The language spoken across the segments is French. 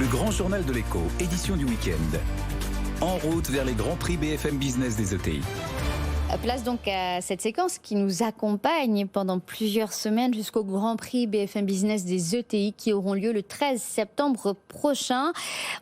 Le grand journal de l'écho, édition du week-end. En route vers les grands prix BFM Business des ETI. Place donc à cette séquence qui nous accompagne pendant plusieurs semaines jusqu'au Grand Prix BFM Business des ETI qui auront lieu le 13 septembre prochain.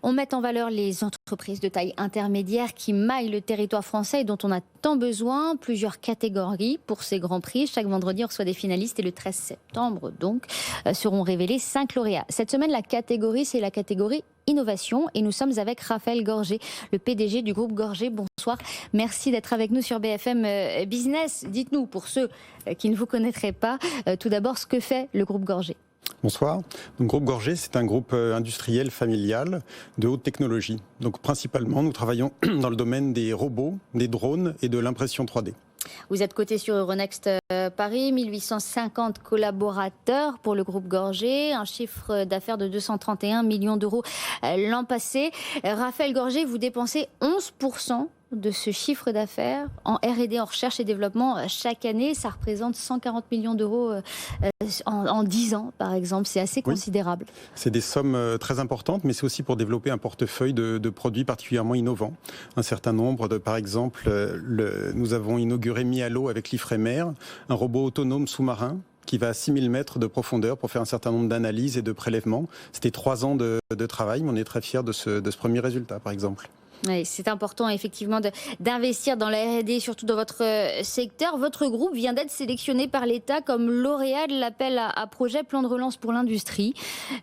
On met en valeur les entreprises de taille intermédiaire qui maillent le territoire français et dont on a tant besoin. Plusieurs catégories pour ces Grands Prix. Chaque vendredi, on reçoit des finalistes et le 13 septembre donc seront révélés 5 lauréats. Cette semaine, la catégorie, c'est la catégorie Innovation et nous sommes avec Raphaël Gorgé, le PDG du groupe Gorgé. Bonsoir, merci d'être avec nous sur BFM Business. Dites-nous, pour ceux qui ne vous connaîtraient pas, tout d'abord ce que fait le groupe Gorgé. Bonsoir. Donc, groupe Gorgé, c'est un groupe industriel familial de haute technologie. Donc principalement, nous travaillons dans le domaine des robots, des drones et de l'impression 3D. Vous êtes coté sur Euronext Paris, 1850 collaborateurs pour le groupe Gorgé, un chiffre d'affaires de 231 millions d'euros l'an passé. Raphaël Gorgé, vous dépensez 11% de ce chiffre d'affaires en R&D, en recherche et développement chaque année. Ça représente 140 millions d'euros en 10 ans, par exemple. C'est assez considérable. C'est des sommes très importantes, mais c'est aussi pour développer un portefeuille de produits particulièrement innovants. Un certain nombre par exemple, nous avons inauguré Mialo avec l'Ifremer, un robot autonome sous-marin qui va à 6000 mètres de profondeur pour faire un certain nombre d'analyses et de prélèvements. C'était 3 ans de travail, mais on est très fiers de ce premier résultat, par exemple. Oui, c'est important effectivement d'investir dans la R&D, surtout dans votre secteur. Votre groupe vient d'être sélectionné par l'État comme lauréat de l'appel à projet Plan de relance pour l'industrie.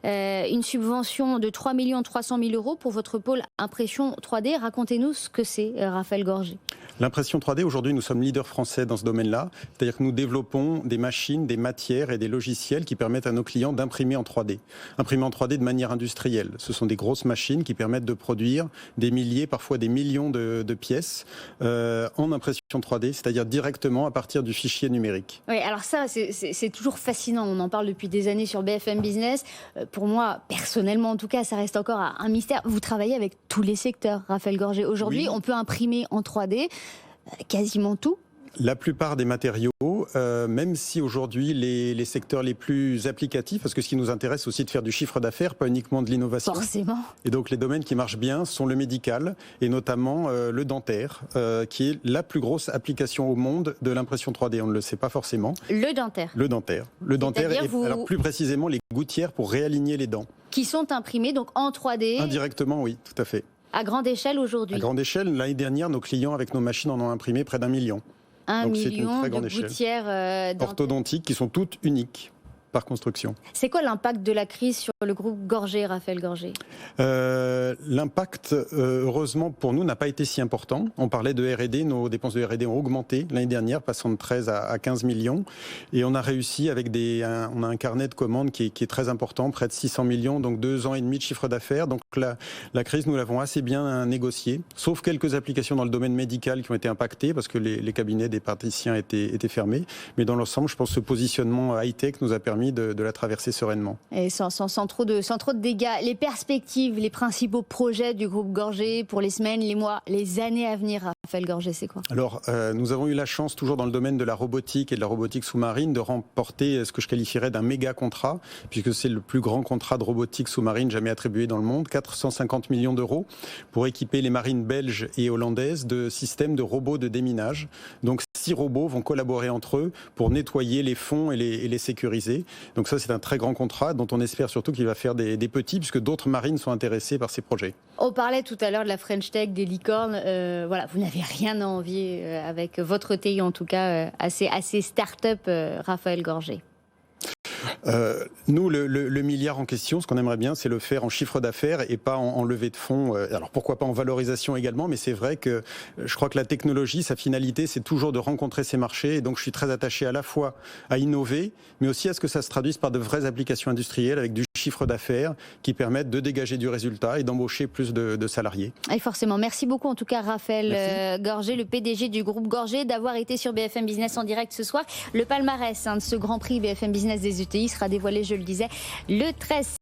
Une subvention de 3 300 000 euros pour votre pôle impression 3D. Racontez-nous ce que c'est, Raphaël Gorgé. L'impression 3D, aujourd'hui, nous sommes leaders français dans ce domaine-là. C'est-à-dire que nous développons des machines, des matières et des logiciels qui permettent à nos clients d'imprimer en 3D. Imprimer en 3D de manière industrielle. Ce sont des grosses machines qui permettent de produire des milliers, parfois des millions de pièces en impression 3D, c'est-à-dire directement à partir du fichier numérique. Oui, alors ça, c'est toujours fascinant. On en parle depuis des années sur BFM Business. Pour moi, personnellement en tout cas, ça reste encore un mystère. Vous travaillez avec tous les secteurs, Raphaël Gorgé. Aujourd'hui, on peut imprimer en 3D quasiment tout. La plupart des matériaux, même si aujourd'hui les secteurs les plus applicatifs, parce que ce qui nous intéresse aussi de faire du chiffre d'affaires, pas uniquement de l'innovation. Forcément. Et donc les domaines qui marchent bien sont le médical et notamment le dentaire, qui est la plus grosse application au monde de l'impression 3D. On ne le sait pas forcément. Le dentaire. Le dentaire. Le dentaire et alors plus précisément les gouttières pour réaligner les dents. Qui sont imprimées donc en 3D. Indirectement, oui, tout à fait. À grande échelle aujourd'hui. À grande échelle, l'année dernière, nos clients avec nos machines en ont imprimé près d'1 million. 1 million de gouttières orthodontiques qui sont toutes uniques par construction. C'est quoi l'impact de la crise sur le groupe Gorgé, Raphaël Gorgé ? L'impact, heureusement pour nous, n'a pas été si important. On parlait de R&D, nos dépenses de R&D ont augmenté l'année dernière, passant de 13 à 15 millions. Et on a réussi avec on a un carnet de commandes qui est très important, près de 600 millions, donc 2 ans et demi de chiffre d'affaires. Donc la crise, nous l'avons assez bien négociée, sauf quelques applications dans le domaine médical qui ont été impactées parce que les cabinets des praticiens étaient fermés. Mais dans l'ensemble, je pense que ce positionnement high-tech nous a permis de la traverser sereinement. Et sans trop de dégâts. Les perspectives, les principaux projets du groupe Gorgé pour les semaines, les mois, les années à venir, Raphaël Gorgé, c'est quoi ? Alors, nous avons eu la chance, toujours dans le domaine de la robotique et de la robotique sous-marine, de remporter ce que je qualifierais d'un méga contrat, puisque c'est le plus grand contrat de robotique sous-marine jamais attribué dans le monde, 450 millions d'euros, pour équiper les marines belges et hollandaises de systèmes de robots de déminage. Donc 6 robots vont collaborer entre eux pour nettoyer les fonds et les sécuriser. Donc ça, c'est un très grand contrat dont on espère surtout qu'il va faire des petits, puisque d'autres marines sont intéressées par ces projets. On parlait tout à l'heure de la French Tech, des licornes. Voilà, vous n'avez rien à envier avec votre TI, en tout cas, assez start-up, Raphaël Gorgé. Nous, le milliard en question, ce qu'on aimerait bien, c'est le faire en chiffre d'affaires et pas en levée de fonds. Alors pourquoi pas en valorisation également, mais c'est vrai que je crois que la technologie, sa finalité, c'est toujours de rencontrer ces marchés. Et donc je suis très attaché à la fois à innover, mais aussi à ce que ça se traduise par de vraies applications industrielles avec du chiffre d'affaires qui permettent de dégager du résultat et d'embaucher plus de salariés. Et forcément, merci beaucoup en tout cas Raphaël Gorgé, le PDG du groupe Gorgé, d'avoir été sur BFM Business en direct ce soir. Le palmarès de ce Grand Prix BFM Business des ETI sera dévoilé, je le disais, le 13